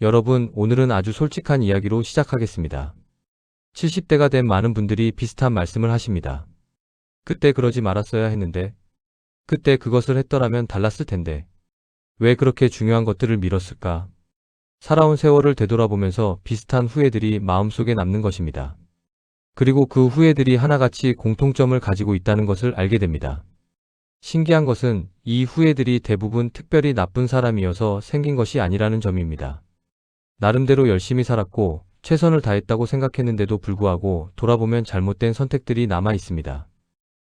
여러분, 오늘은 아주 솔직한 이야기로 시작하겠습니다. 70대가 된 많은 분들이 비슷한 말씀을 하십니다. 그때 그러지 말았어야 했는데, 그때 그것을 했더라면 달랐을 텐데, 왜 그렇게 중요한 것들을 미뤘을까? 살아온 세월을 되돌아보면서 비슷한 후회들이 마음속에 남는 것입니다. 그리고 그 후회들이 하나같이 공통점을 가지고 있다는 것을 알게 됩니다. 신기한 것은 이 후회들이 대부분 특별히 나쁜 사람이어서 생긴 것이 아니라는 점입니다. 나름대로 열심히 살았고 최선을 다했다고 생각했는데도 불구하고 돌아보면 잘못된 선택들이 남아 있습니다.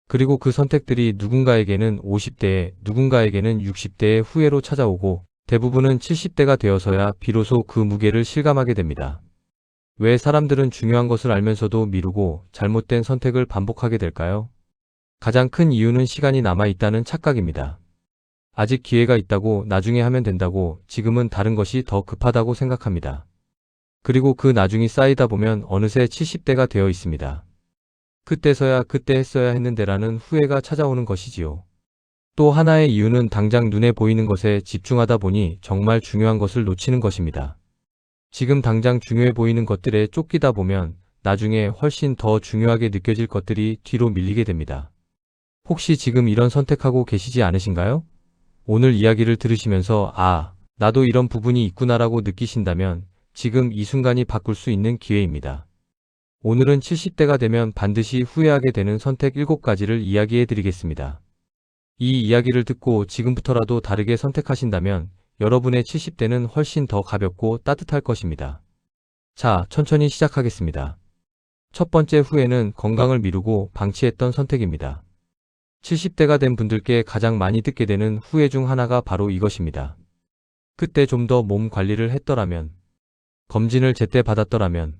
그리고 그 선택들이 누군가에게는 50대에, 누군가에게는 60대의 후회로 찾아오고 대부분은 70대가 되어서야 비로소 그 무게를 실감하게 됩니다. 왜 사람들은 중요한 것을 알면서도 미루고 잘못된 선택을 반복하게 될까요? 가장 큰 이유는 시간이 남아 있다는 착각입니다. 아직 기회가 있다고, 나중에 하면 된다고, 지금은 다른 것이 더 급하다고 생각합니다. 그리고 그 나중이 쌓이다 보면 어느새 70대가 되어 있습니다. 그때서야 그때 했어야 했는데라는 후회가 찾아오는 것이지요. 또 하나의 이유는 당장 눈에 보이는 것에 집중하다 보니 정말 중요한 것을 놓치는 것입니다. 지금 당장 중요해 보이는 것들에 쫓기다 보면 나중에 훨씬 더 중요하게 느껴질 것들이 뒤로 밀리게 됩니다. 혹시 지금 이런 선택하고 계시지 않으신가요? 오늘 이야기를 들으시면서 나도 이런 부분이 있구나라고 느끼신다면 지금 이 순간이 바꿀 수 있는 기회입니다. 오늘은 70대가 되면 반드시 후회하게 되는 선택 7가지를 이야기해 드리겠습니다. 이 이야기를 듣고 지금부터라도 다르게 선택하신다면 여러분의 70대는 훨씬 더 가볍고 따뜻할 것입니다. 자, 천천히 시작하겠습니다. 첫 번째 후회는 건강을 미루고 방치했던 선택입니다. 70대가 된 분들께 가장 많이 듣게 되는 후회 중 하나가 바로 이것입니다. 그때 좀 더 몸 관리를 했더라면, 검진을 제때 받았더라면,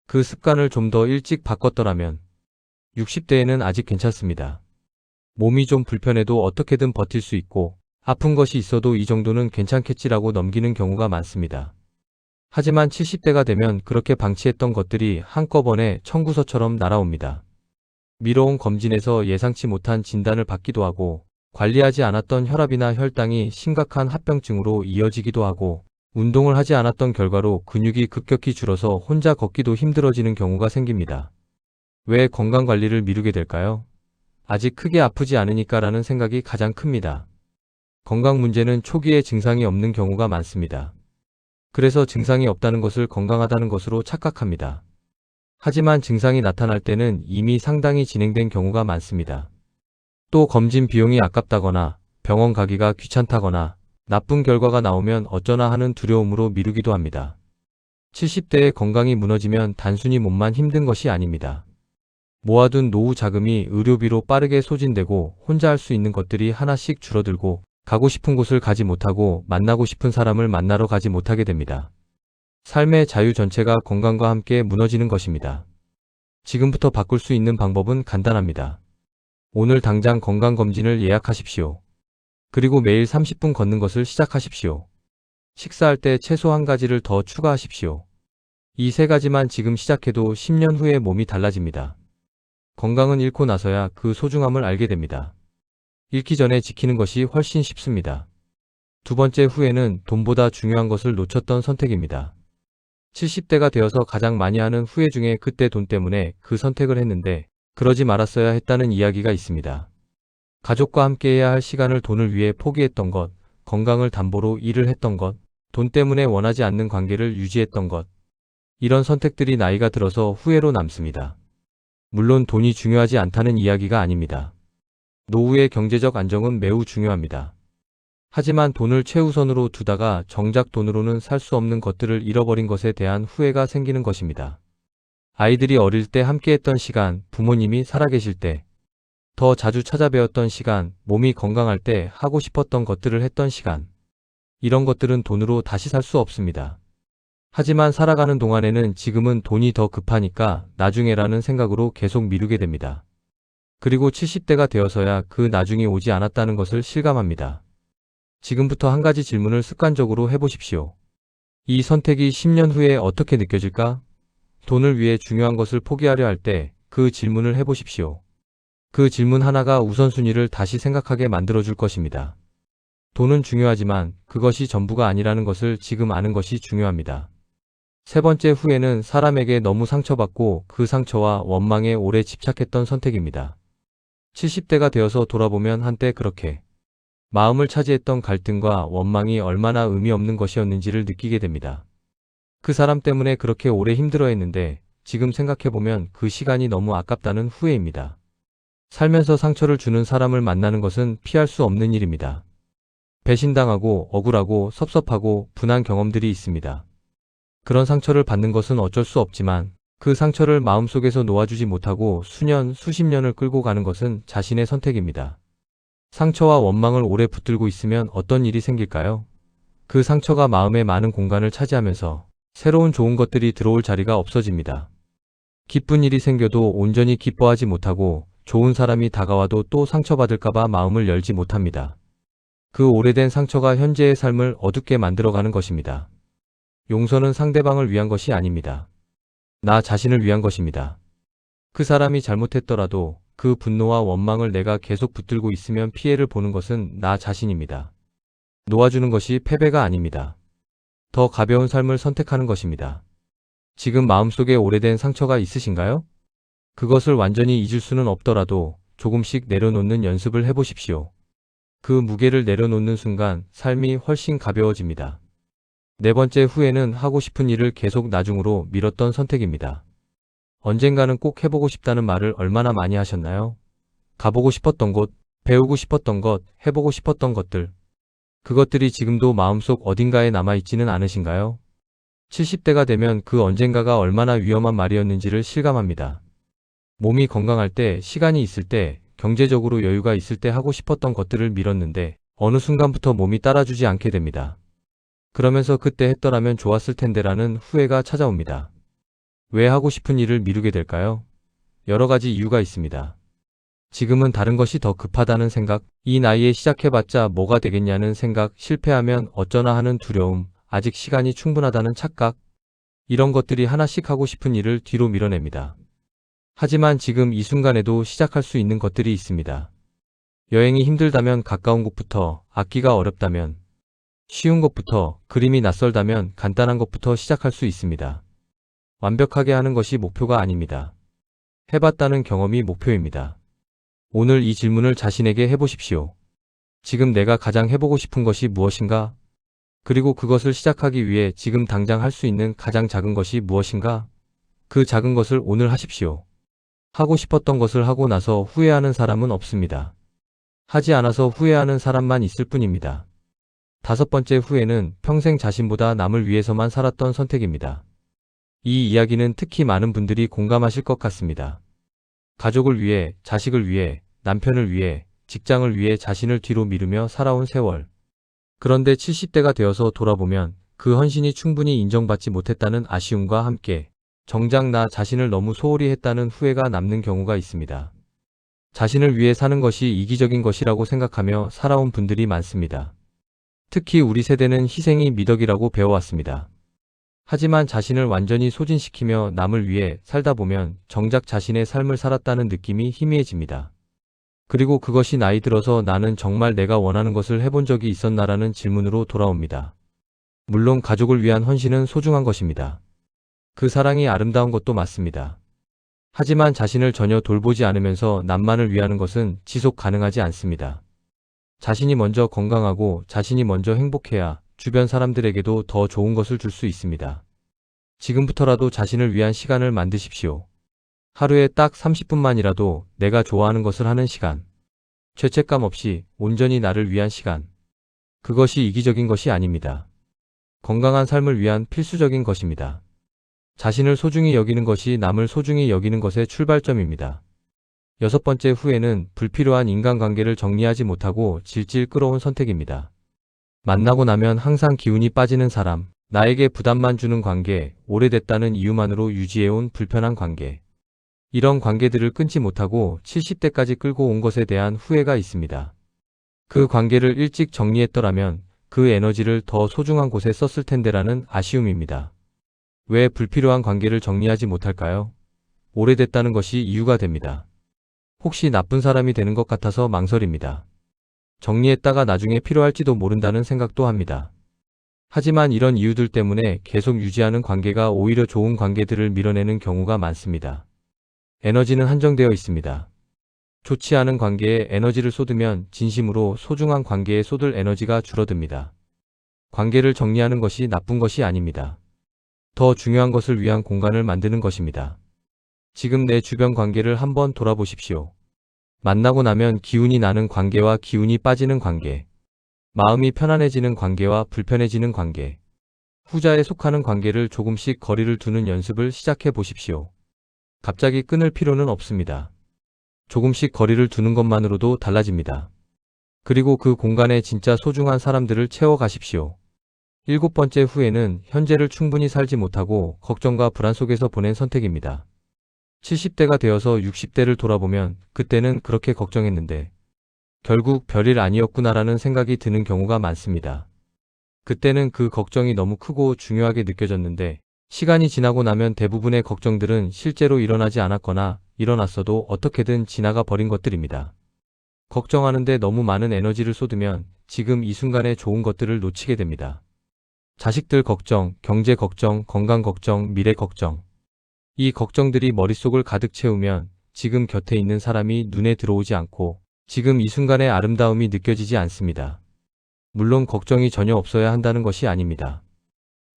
그 습관을 좀 더 일찍 바꿨더라면, 60대에는 아직 괜찮습니다. 몸이 좀 불편해도 어떻게든 버틸 수 있고, 아픈 것이 있어도 이 정도는 괜찮겠지라고 넘기는 경우가 많습니다. 하지만 70대가 되면 그렇게 방치했던 것들이 한꺼번에 청구서처럼 날아옵니다. 미뤄온 검진에서 예상치 못한 진단을 받기도 하고, 관리하지 않았던 혈압이나 혈당이 심각한 합병증으로 이어지기도 하고, 운동을 하지 않았던 결과로 근육이 급격히 줄어서 혼자 걷기도 힘들어지는 경우가 생깁니다. 왜 건강관리를 미루게 될까요? 아직 크게 아프지 않으니까라는 생각이 가장 큽니다. 건강 문제는 초기에 증상이 없는 경우가 많습니다. 그래서 증상이 없다는 것을 건강하다는 것으로 착각합니다. 하지만 증상이 나타날 때는 이미 상당히 진행된 경우가 많습니다. 또 검진 비용이 아깝다거나 병원 가기가 귀찮다거나 나쁜 결과가 나오면 어쩌나 하는 두려움으로 미루기도 합니다. 70대의 건강이 무너지면 단순히 몸만 힘든 것이 아닙니다. 모아둔 노후 자금이 의료비로 빠르게 소진되고 혼자 할 수 있는 것들이 하나씩 줄어들고 가고 싶은 곳을 가지 못하고 만나고 싶은 사람을 만나러 가지 못하게 됩니다. 삶의 자유 전체가 건강과 함께 무너지는 것입니다. 지금부터 바꿀 수 있는 방법은 간단합니다. 오늘 당장 건강검진을 예약하십시오. 그리고 매일 30분 걷는 것을 시작하십시오. 식사할 때 채소 1가지를 더 추가하십시오. 이 3가지만 지금 시작해도 10년 후에 몸이 달라집니다. 건강은 잃고 나서야 그 소중함을 알게 됩니다. 잃기 전에 지키는 것이 훨씬 쉽습니다. 두 번째 후회는 돈보다 중요한 것을 놓쳤던 선택입니다. 70대가 되어서 가장 많이 하는 후회 중에 그때 돈 때문에 그 선택을 했는데 그러지 말았어야 했다는 이야기가 있습니다. 가족과 함께해야 할 시간을 돈을 위해 포기했던 것, 건강을 담보로 일을 했던 것, 돈 때문에 원하지 않는 관계를 유지했던 것. 이런 선택들이 나이가 들어서 후회로 남습니다. 물론 돈이 중요하지 않다는 이야기가 아닙니다. 노후의 경제적 안정은 매우 중요합니다. 하지만 돈을 최우선으로 두다가 정작 돈으로는 살 수 없는 것들을 잃어버린 것에 대한 후회가 생기는 것입니다. 아이들이 어릴 때 함께했던 시간, 부모님이 살아계실 때, 더 자주 찾아뵈었던 시간, 몸이 건강할 때 하고 싶었던 것들을 했던 시간. 이런 것들은 돈으로 다시 살 수 없습니다. 하지만 살아가는 동안에는 지금은 돈이 더 급하니까 나중에라는 생각으로 계속 미루게 됩니다. 그리고 70대가 되어서야 그 나중이 오지 않았다는 것을 실감합니다. 지금부터 1가지 질문을 습관적으로 해보십시오. 이 선택이 10년 후에 어떻게 느껴질까? 돈을 위해 중요한 것을 포기하려 할 때 그 질문을 해보십시오. 그 질문 하나가 우선순위를 다시 생각하게 만들어줄 것입니다. 돈은 중요하지만 그것이 전부가 아니라는 것을 지금 아는 것이 중요합니다. 세 번째 후회는 사람에게 너무 상처받고 그 상처와 원망에 오래 집착했던 선택입니다. 70대가 되어서 돌아보면 한때 그렇게 마음을 차지했던 갈등과 원망이 얼마나 의미 없는 것이었는지를 느끼게 됩니다. 그 사람 때문에 그렇게 오래 힘들어했는데 지금 생각해보면 그 시간이 너무 아깝다는 후회입니다. 살면서 상처를 주는 사람을 만나는 것은 피할 수 없는 일입니다. 배신당하고 억울하고 섭섭하고 분한 경험들이 있습니다. 그런 상처를 받는 것은 어쩔 수 없지만 그 상처를 마음속에서 놓아주지 못하고 수년, 수십 년을 끌고 가는 것은 자신의 선택입니다. 상처와 원망을 오래 붙들고 있으면 어떤 일이 생길까요? 그 상처가 마음의 많은 공간을 차지하면서 새로운 좋은 것들이 들어올 자리가 없어집니다. 기쁜 일이 생겨도 온전히 기뻐하지 못하고 좋은 사람이 다가와도 또 상처받을까봐 마음을 열지 못합니다. 그 오래된 상처가 현재의 삶을 어둡게 만들어가는 것입니다. 용서는 상대방을 위한 것이 아닙니다. 나 자신을 위한 것입니다. 그 사람이 잘못했더라도 그 분노와 원망을 내가 계속 붙들고 있으면 피해를 보는 것은 나 자신입니다. 놓아주는 것이 패배가 아닙니다. 더 가벼운 삶을 선택하는 것입니다. 지금 마음속에 오래된 상처가 있으신가요? 그것을 완전히 잊을 수는 없더라도 조금씩 내려놓는 연습을 해보십시오. 그 무게를 내려놓는 순간 삶이 훨씬 가벼워집니다. 네 번째 후회는 하고 싶은 일을 계속 나중으로 미뤘던 선택입니다. 언젠가는 꼭 해보고 싶다는 말을 얼마나 많이 하셨나요? 가보고 싶었던 곳, 배우고 싶었던 것, 해보고 싶었던 것들. 그것들이 지금도 마음속 어딘가에 남아있지는 않으신가요? 70대가 되면 그 언젠가가 얼마나 위험한 말이었는지를 실감합니다. 몸이 건강할 때, 시간이 있을 때, 경제적으로 여유가 있을 때 하고 싶었던 것들을 미뤘는데 어느 순간부터 몸이 따라주지 않게 됩니다. 그러면서 그때 했더라면 좋았을 텐데라는 후회가 찾아옵니다. 왜 하고 싶은 일을 미루게 될까요? 여러 가지 이유가 있습니다. 지금은 다른 것이 더 급하다는 생각, 이 나이에 시작해봤자 뭐가 되겠냐는 생각, 실패하면 어쩌나 하는 두려움, 아직 시간이 충분하다는 착각, 이런 것들이 하나씩 하고 싶은 일을 뒤로 밀어냅니다. 하지만 지금 이 순간에도 시작할 수 있는 것들이 있습니다. 여행이 힘들다면 가까운 곳부터, 악기가 어렵다면 쉬운 것부터, 그림이 낯설다면 간단한 것부터 시작할 수 있습니다. 완벽하게 하는 것이 목표가 아닙니다. 해봤다는 경험이 목표입니다. 오늘 이 질문을 자신에게 해보십시오. 지금 내가 가장 해보고 싶은 것이 무엇인가? 그리고 그것을 시작하기 위해 지금 당장 할 수 있는 가장 작은 것이 무엇인가? 그 작은 것을 오늘 하십시오. 하고 싶었던 것을 하고 나서 후회하는 사람은 없습니다. 하지 않아서 후회하는 사람만 있을 뿐입니다. 다섯 번째 후회는 평생 자신보다 남을 위해서만 살았던 선택입니다. 이 이야기는 특히 많은 분들이 공감하실 것 같습니다. 가족을 위해, 자식을 위해, 남편을 위해, 직장을 위해 자신을 뒤로 미루며 살아온 세월. 그런데 70대가 되어서 돌아보면 그 헌신이 충분히 인정받지 못했다는 아쉬움과 함께 정작 나 자신을 너무 소홀히 했다는 후회가 남는 경우가 있습니다. 자신을 위해 사는 것이 이기적인 것이라고 생각하며 살아온 분들이 많습니다. 특히 우리 세대는 희생이 미덕이라고 배워왔습니다. 하지만 자신을 완전히 소진시키며 남을 위해 살다 보면 정작 자신의 삶을 살았다는 느낌이 희미해집니다. 그리고 그것이 나이 들어서 나는 정말 내가 원하는 것을 해본 적이 있었나라는 질문으로 돌아옵니다. 물론 가족을 위한 헌신은 소중한 것입니다. 그 사랑이 아름다운 것도 맞습니다. 하지만 자신을 전혀 돌보지 않으면서 남만을 위하는 것은 지속 가능하지 않습니다. 자신이 먼저 건강하고 자신이 먼저 행복해야 주변 사람들에게도 더 좋은 것을 줄 수 있습니다. 지금부터라도 자신을 위한 시간을 만드십시오. 하루에 딱 30분만이라도 내가 좋아하는 것을 하는 시간. 죄책감 없이 온전히 나를 위한 시간. 그것이 이기적인 것이 아닙니다. 건강한 삶을 위한 필수적인 것입니다. 자신을 소중히 여기는 것이 남을 소중히 여기는 것의 출발점입니다. 여섯 번째 후회는 불필요한 인간관계를 정리하지 못하고 질질 끌어온 선택입니다. 만나고 나면 항상 기운이 빠지는 사람, 나에게 부담만 주는 관계, 오래됐다는 이유만으로 유지해온 불편한 관계. 이런 관계들을 끊지 못하고 70대까지 끌고 온 것에 대한 후회가 있습니다. 그 관계를 일찍 정리했더라면 그 에너지를 더 소중한 곳에 썼을 텐데라는 아쉬움입니다. 왜 불필요한 관계를 정리하지 못할까요? 오래됐다는 것이 이유가 됩니다. 혹시 나쁜 사람이 되는 것 같아서 망설입니다. 정리했다가 나중에 필요할지도 모른다는 생각도 합니다. 하지만 이런 이유들 때문에 계속 유지하는 관계가 오히려 좋은 관계들을 밀어내는 경우가 많습니다. 에너지는 한정되어 있습니다. 좋지 않은 관계에 에너지를 쏟으면 진심으로 소중한 관계에 쏟을 에너지가 줄어듭니다. 관계를 정리하는 것이 나쁜 것이 아닙니다. 더 중요한 것을 위한 공간을 만드는 것입니다. 지금 내 주변 관계를 한번 돌아보십시오. 만나고 나면 기운이 나는 관계와 기운이 빠지는 관계, 마음이 편안해지는 관계와 불편해지는 관계, 후자에 속하는 관계를 조금씩 거리를 두는 연습을 시작해 보십시오. 갑자기 끊을 필요는 없습니다. 조금씩 거리를 두는 것만으로도 달라집니다. 그리고 그 공간에 진짜 소중한 사람들을 채워가십시오. 7번째 후회는 현재를 충분히 살지 못하고 걱정과 불안 속에서 보낸 선택입니다. 70대가 되어서 60대를 돌아보면 그때는 그렇게 걱정했는데 결국 별일 아니었구나라는 생각이 드는 경우가 많습니다. 그때는 그 걱정이 너무 크고 중요하게 느껴졌는데 시간이 지나고 나면 대부분의 걱정들은 실제로 일어나지 않았거나 일어났어도 어떻게든 지나가 버린 것들입니다. 걱정하는데 너무 많은 에너지를 쏟으면 지금 이 순간에 좋은 것들을 놓치게 됩니다. 자식들 걱정, 경제 걱정, 건강 걱정, 미래 걱정. 이 걱정들이 머릿속을 가득 채우면 지금 곁에 있는 사람이 눈에 들어오지 않고 지금 이 순간의 아름다움이 느껴지지 않습니다. 물론 걱정이 전혀 없어야 한다는 것이 아닙니다.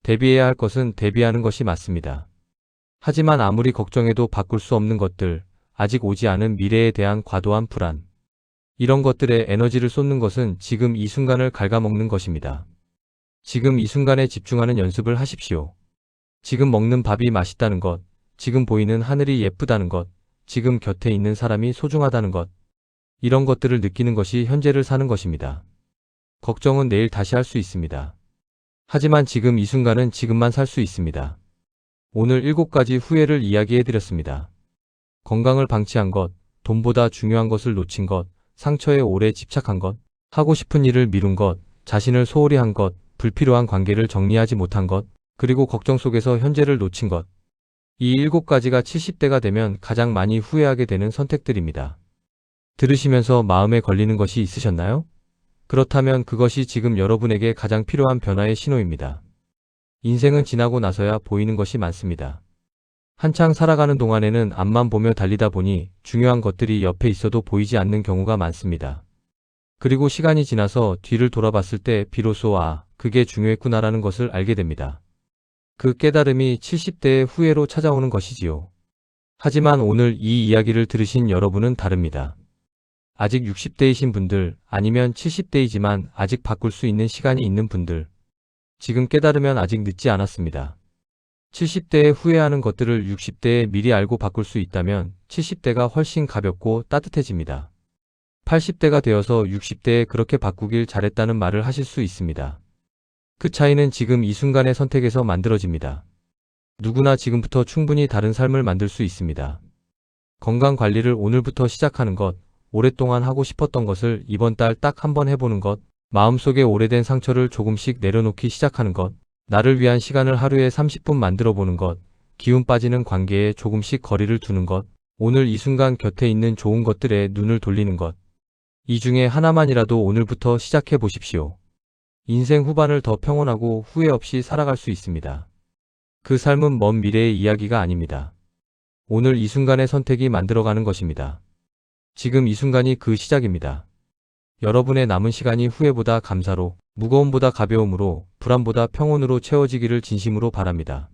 대비해야 할 것은 대비하는 것이 맞습니다. 하지만 아무리 걱정해도 바꿀 수 없는 것들, 아직 오지 않은 미래에 대한 과도한 불안. 이런 것들에 에너지를 쏟는 것은 지금 이 순간을 갉아먹는 것입니다. 지금 이 순간에 집중하는 연습을 하십시오. 지금 먹는 밥이 맛있다는 것, 지금 보이는 하늘이 예쁘다는 것, 지금 곁에 있는 사람이 소중하다는 것, 이런 것들을 느끼는 것이 현재를 사는 것입니다. 걱정은 내일 다시 할 수 있습니다. 하지만 지금 이 순간은 지금만 살 수 있습니다. 오늘 7가지 후회를 이야기해드렸습니다. 건강을 방치한 것, 돈보다 중요한 것을 놓친 것, 상처에 오래 집착한 것, 하고 싶은 일을 미룬 것, 자신을 소홀히 한 것, 불필요한 관계를 정리하지 못한 것, 그리고 걱정 속에서 현재를 놓친 것. 이 7가지가 70대가 되면 가장 많이 후회하게 되는 선택들입니다. 들으시면서 마음에 걸리는 것이 있으셨나요? 그렇다면 그것이 지금 여러분에게 가장 필요한 변화의 신호입니다. 인생은 지나고 나서야 보이는 것이 많습니다. 한창 살아가는 동안에는 앞만 보며 달리다 보니 중요한 것들이 옆에 있어도 보이지 않는 경우가 많습니다. 그리고 시간이 지나서 뒤를 돌아봤을 때 비로소 그게 중요했구나라는 것을 알게 됩니다. 그 깨달음이 70대의 후회로 찾아오는 것이지요. 하지만 오늘 이 이야기를 들으신 여러분은 다릅니다. 아직 60대이신 분들, 아니면 70대이지만 아직 바꿀 수 있는 시간이 있는 분들, 지금 깨달으면 아직 늦지 않았습니다. 70대에 후회하는 것들을 60대에 미리 알고 바꿀 수 있다면 70대가 훨씬 가볍고 따뜻해집니다. 80대가 되어서 60대에 그렇게 바꾸길 잘했다는 말을 하실 수 있습니다. 그 차이는 지금 이 순간의 선택에서 만들어집니다. 누구나 지금부터 충분히 다른 삶을 만들 수 있습니다. 건강 관리를 오늘부터 시작하는 것, 오랫동안 하고 싶었던 것을 이번 달 딱 한번 해보는 것, 마음속에 오래된 상처를 조금씩 내려놓기 시작하는 것, 나를 위한 시간을 하루에 30분 만들어 보는 것, 기운 빠지는 관계에 조금씩 거리를 두는 것, 오늘 이 순간 곁에 있는 좋은 것들에 눈을 돌리는 것. 이 중에 하나만이라도 오늘부터 시작해 보십시오. 인생 후반을 더 평온하고 후회 없이 살아갈 수 있습니다. 그 삶은 먼 미래의 이야기가 아닙니다. 오늘 이 순간의 선택이 만들어가는 것입니다. 지금 이 순간이 그 시작입니다. 여러분의 남은 시간이 후회보다 감사로, 무거움보다 가벼움으로, 불안보다 평온으로 채워지기를 진심으로 바랍니다.